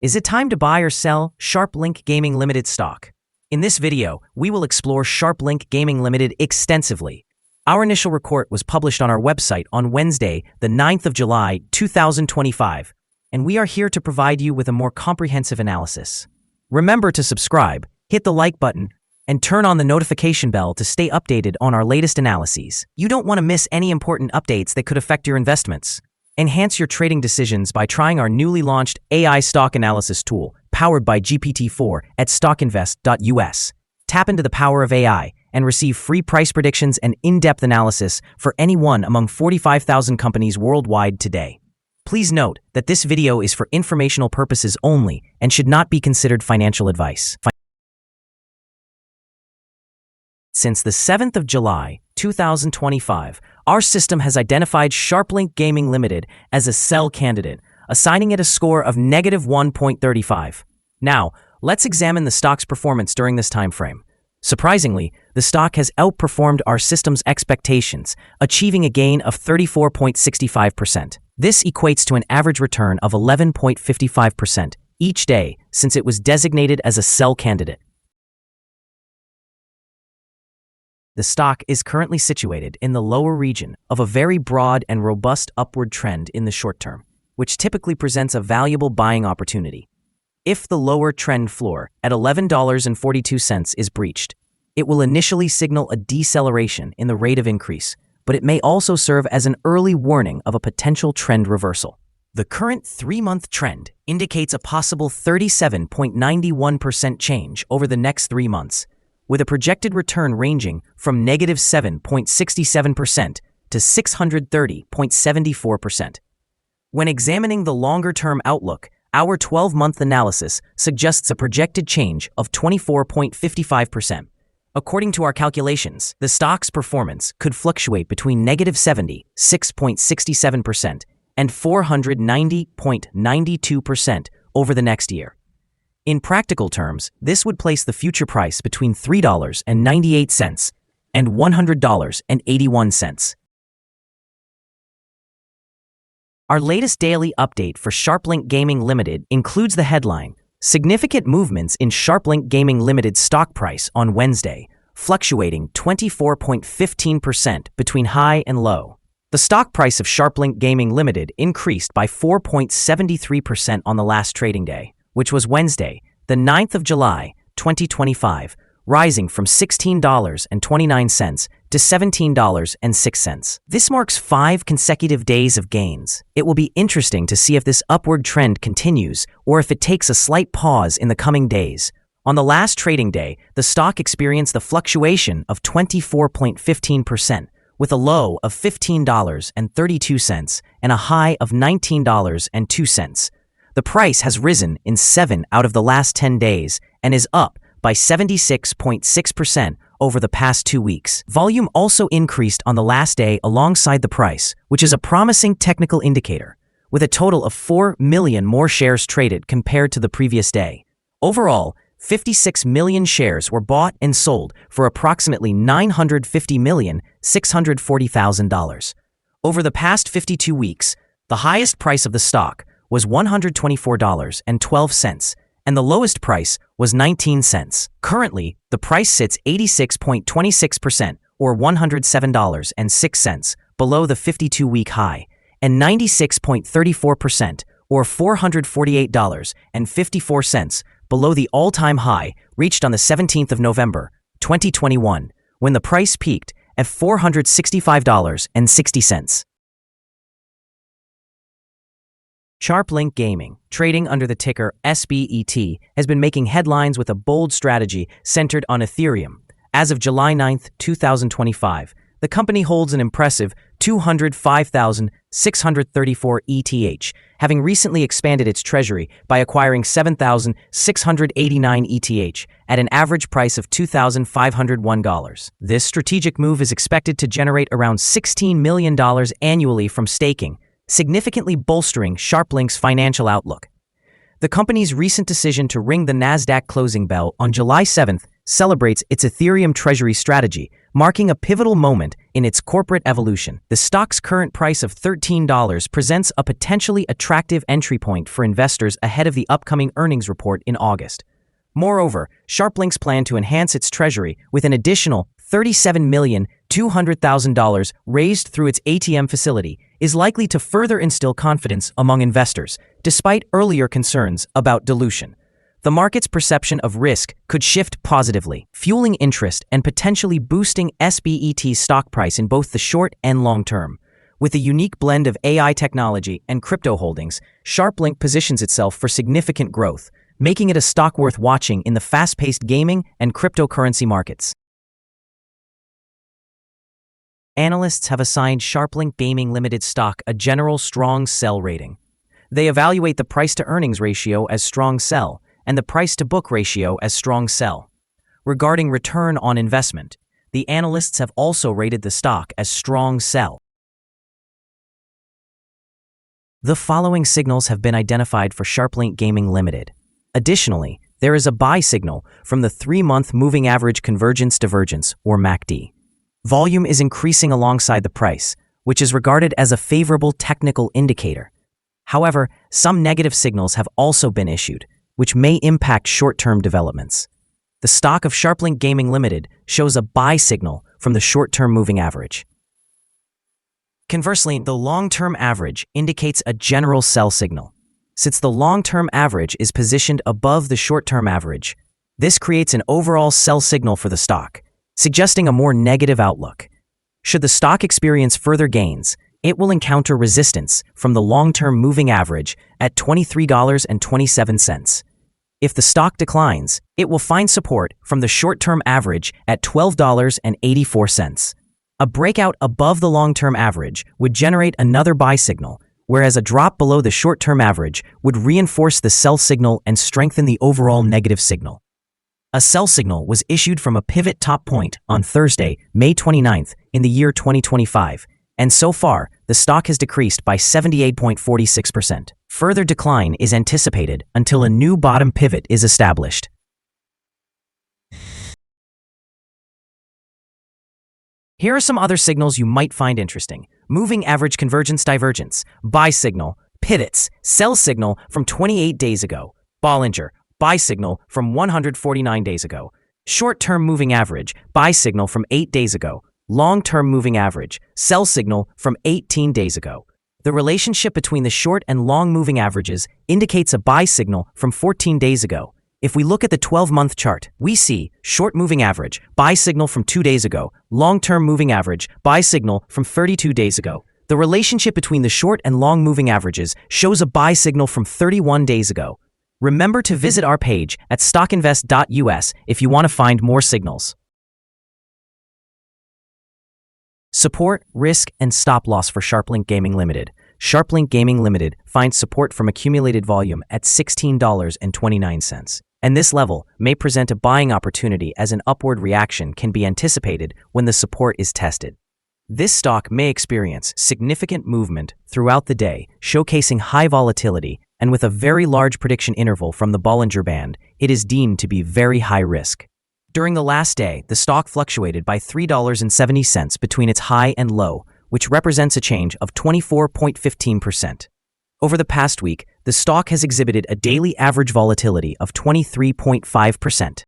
Is it time to buy or sell SharpLink Gaming Ltd stock? In this video, we will explore SharpLink Gaming Ltd extensively. Our initial report was published on our website on Wednesday, the 9th of July, 2025, and we are here to provide you with a more comprehensive analysis. Remember to subscribe, hit the like button, and turn on the notification bell to stay updated on our latest analyses. You don't want to miss any important updates that could affect your investments. Enhance your trading decisions by trying our newly launched AI stock analysis tool, powered by GPT-4 at StockInvest.us. Tap into the power of AI and receive free price predictions and in-depth analysis for any one among 45,000 companies worldwide today. Please note that this video is for informational purposes only and should not be considered financial advice. Since the 7th of July, 2025, our system has identified SharpLink Gaming Ltd as a sell candidate, assigning it a score of -1.35. Now, let's examine the stock's performance during this time frame. Surprisingly, the stock has outperformed our system's expectations, achieving a gain of 34.65%. This equates to an average return of 11.55% each day since it was designated as a sell candidate. The stock is currently situated in the lower region of a very broad and robust upward trend in the short term, which typically presents a valuable buying opportunity. If the lower trend floor at $11.42 is breached, it will initially signal a deceleration in the rate of increase, but it may also serve as an early warning of a potential trend reversal. The current 3-month trend indicates a possible 37.91% change over the next 3 months, with a projected return ranging from -7.67% to 630.74%. When examining the longer-term outlook, our 12-month analysis suggests a projected change of 24.55%. According to our calculations, the stock's performance could fluctuate between -76.67% and 490.92% over the next year. In practical terms, this would place the future price between $3.98 and $100.81. Our latest daily update for SharpLink Gaming Ltd includes the headline, "Significant movements in SharpLink Gaming Ltd stock price on Wednesday, fluctuating 24.15% between high and low." The stock price of SharpLink Gaming Ltd increased by 4.73% on the last trading day, which was Wednesday, the 9th of July, 2025, rising from $16.29 to $17.06. This marks 5 consecutive days of gains. It will be interesting to see if this upward trend continues or if it takes a slight pause in the coming days. On the last trading day, the stock experienced the fluctuation of 24.15%, with a low of $15.32 and a high of $19.02. The price has risen in 7 out of the last 10 days and is up by 76.6% over the past 2 weeks. Volume also increased on the last day alongside the price, which is a promising technical indicator, with a total of 4 million more shares traded compared to the previous day. Overall, 56 million shares were bought and sold for approximately $950,640,000. Over the past 52 weeks, the highest price of the stock was $124.12, and the lowest price was 19 cents. Currently, the price sits 86.26% or $107.06 below the 52-week high, and 96.34% or $448.54 below the all-time high reached on the 17th of November, 2021, when the price peaked at $465.60. SharpLink Gaming, trading under the ticker SBET, has been making headlines with a bold strategy centered on Ethereum. As of July 9, 2025, the company holds an impressive 205,634 ETH, having recently expanded its treasury by acquiring 7,689 ETH at an average price of $2,501. This strategic move is expected to generate around $16 million annually from staking, significantly bolstering SharpLink's financial outlook. The company's recent decision to ring the Nasdaq closing bell on July 7th celebrates its Ethereum Treasury strategy, marking a pivotal moment in its corporate evolution. The stock's current price of $13 presents a potentially attractive entry point for investors ahead of the upcoming earnings report in August. Moreover, SharpLink's plan to enhance its treasury with an additional $37,200,000 raised through its ATM facility is likely to further instill confidence among investors, despite earlier concerns about dilution. The market's perception of risk could shift positively, fueling interest and potentially boosting SBET's stock price in both the short and long term. With a unique blend of AI technology and crypto holdings, SharpLink positions itself for significant growth, making it a stock worth watching in the fast-paced gaming and cryptocurrency markets. Analysts have assigned SharpLink Gaming Ltd stock a general strong sell rating. They evaluate the price-to-earnings ratio as strong sell and the price-to-book ratio as strong sell. Regarding return on investment, the analysts have also rated the stock as strong sell. The following signals have been identified for SharpLink Gaming Ltd. Additionally, there is a buy signal from the 3-month moving average convergence divergence, or MACD. Volume is increasing alongside the price, which is regarded as a favorable technical indicator. However, some negative signals have also been issued, which may impact short-term developments. The stock of SharpLink Gaming Ltd shows a buy signal from the short-term moving average. Conversely, the long-term average indicates a general sell signal. Since the long-term average is positioned above the short-term average, this creates an overall sell signal for the stock, suggesting a more negative outlook. Should the stock experience further gains, it will encounter resistance from the long-term moving average at $23.27. If the stock declines, it will find support from the short-term average at $12.84. A breakout above the long-term average would generate another buy signal, whereas a drop below the short-term average would reinforce the sell signal and strengthen the overall negative signal. A sell signal was issued from a pivot top point on Thursday, May 29th, in the year 2025, and so far, the stock has decreased by 78.46%. Further decline is anticipated until a new bottom pivot is established. Here are some other signals you might find interesting. Moving average convergence divergence, buy signal, pivots, sell signal from 28 days ago, Bollinger, buy signal from 149 days ago, short-term moving average, buy signal from 8 days ago, long-term moving average, sell signal from 18 days ago. The relationship between the short and long moving averages indicates a buy signal from 14 days ago. If we look at the 12-month chart, we see short moving average, buy signal from 2 days ago, long-term moving average, buy signal from 32 days ago. The relationship between the short and long moving averages shows a buy signal from 31 days ago. Remember to visit our page at StockInvest.us if you want to find more signals. Support, risk, and stop loss for SharpLink Gaming Ltd. SharpLink Gaming Ltd finds support from accumulated volume at $16.29, and this level may present a buying opportunity as an upward reaction can be anticipated when the support is tested. This stock may experience significant movement throughout the day, showcasing high volatility, and with a very large prediction interval from the Bollinger Band, it is deemed to be very high risk. During the last day, the stock fluctuated by $3.70 between its high and low, which represents a change of 24.15%. Over the past week, the stock has exhibited a daily average volatility of 23.5%.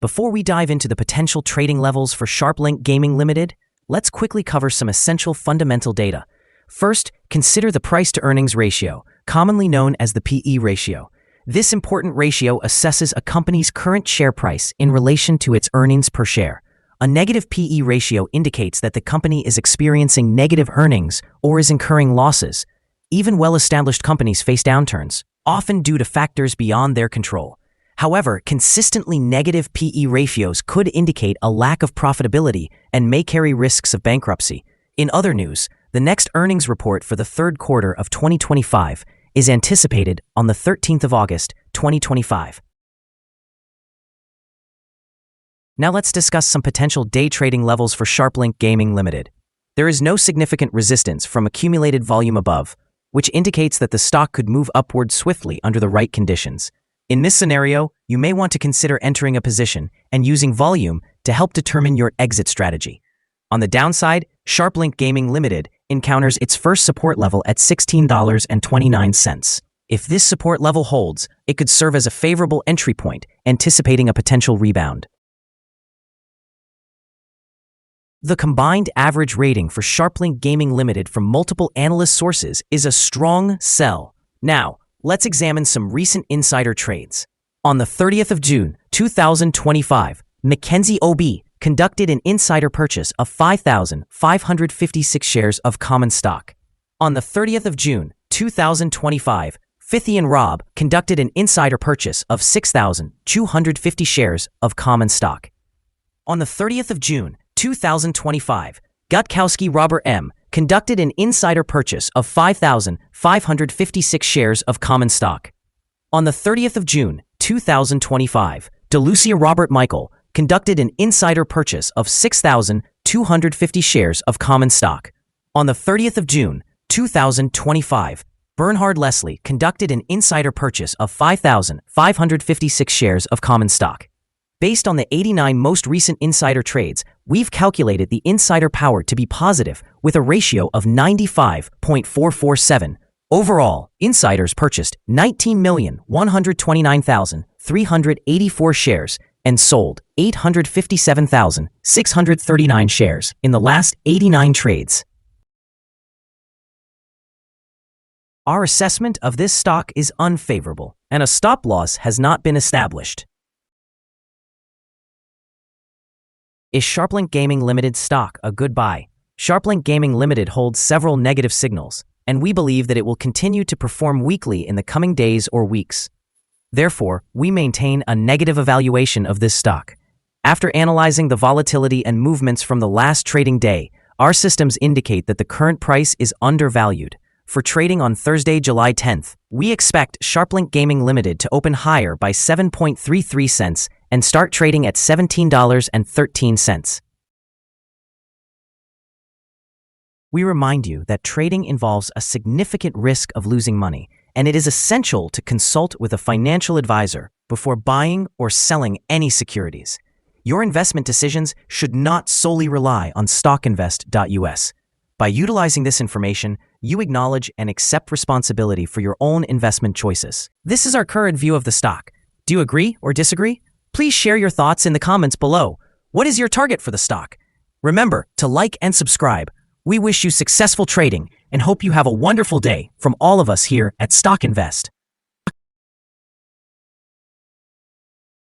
Before we dive into the potential trading levels for SharpLink Gaming Ltd, let's quickly cover some essential fundamental data. First, consider the price-to-earnings ratio, commonly known as the PE ratio. This important ratio assesses a company's current share price in relation to its earnings per share. A negative PE ratio indicates that the company is experiencing negative earnings or is incurring losses. Even well-established companies face downturns, often due to factors beyond their control. However, consistently negative PE ratios could indicate a lack of profitability and may carry risks of bankruptcy. In other news, the next earnings report for the third quarter of 2025 is anticipated on the 13th of August, 2025. Now let's discuss some potential day trading levels for SharpLink Gaming Ltd. There is no significant resistance from accumulated volume above, which indicates that the stock could move upward swiftly under the right conditions. In this scenario, you may want to consider entering a position and using volume to help determine your exit strategy. On the downside, SharpLink Gaming Ltd encounters its first support level at $16.29. If this support level holds, it could serve as a favorable entry point, anticipating a potential rebound. The combined average rating for SharpLink Gaming Ltd from multiple analyst sources is a strong sell. Now, let's examine some recent insider trades. On the 30th of June, 2025, Mackenzie OB conducted an insider purchase of 5,556 shares of common stock. On the 30th of June, 2025, Fithy and Rob conducted an insider purchase of 6,250 shares of common stock. On the 30th of June, 2025, Gutkowski Robert M. conducted an insider purchase of 5,556 shares of common stock. On the 30th of June, 2025, DeLucia Robert Michael conducted an insider purchase of 6,250 shares of common stock. On the 30th of June, 2025, Bernhard Leslie conducted an insider purchase of 5,556 shares of common stock. Based on the 89 most recent insider trades, we've calculated the insider power to be positive with a ratio of 95.447. Overall, insiders purchased 19,129,384 shares and sold 857,639 shares in the last 89 trades. Our assessment of this stock is unfavorable, and a stop loss has not been established. Is SharpLink Gaming Ltd stock a good buy? SharpLink Gaming Ltd holds several negative signals, and we believe that it will continue to perform weakly in the coming days or weeks. Therefore, we maintain a negative evaluation of this stock. After analyzing the volatility and movements from the last trading day, our systems indicate that the current price is undervalued. For trading on Thursday, July 10th, we expect SharpLink Gaming Ltd to open higher by 7.33 cents and start trading at $17.13. We remind you that trading involves a significant risk of losing money, and it is essential to consult with a financial advisor before buying or selling any securities. Your investment decisions should not solely rely on StockInvest.us. By utilizing this information, you acknowledge and accept responsibility for your own investment choices. This is our current view of the stock. Do you agree or disagree? Please share your thoughts in the comments below. What is your target for the stock? Remember to like and subscribe. We wish you successful trading and hope you have a wonderful day from all of us here at StockInvest.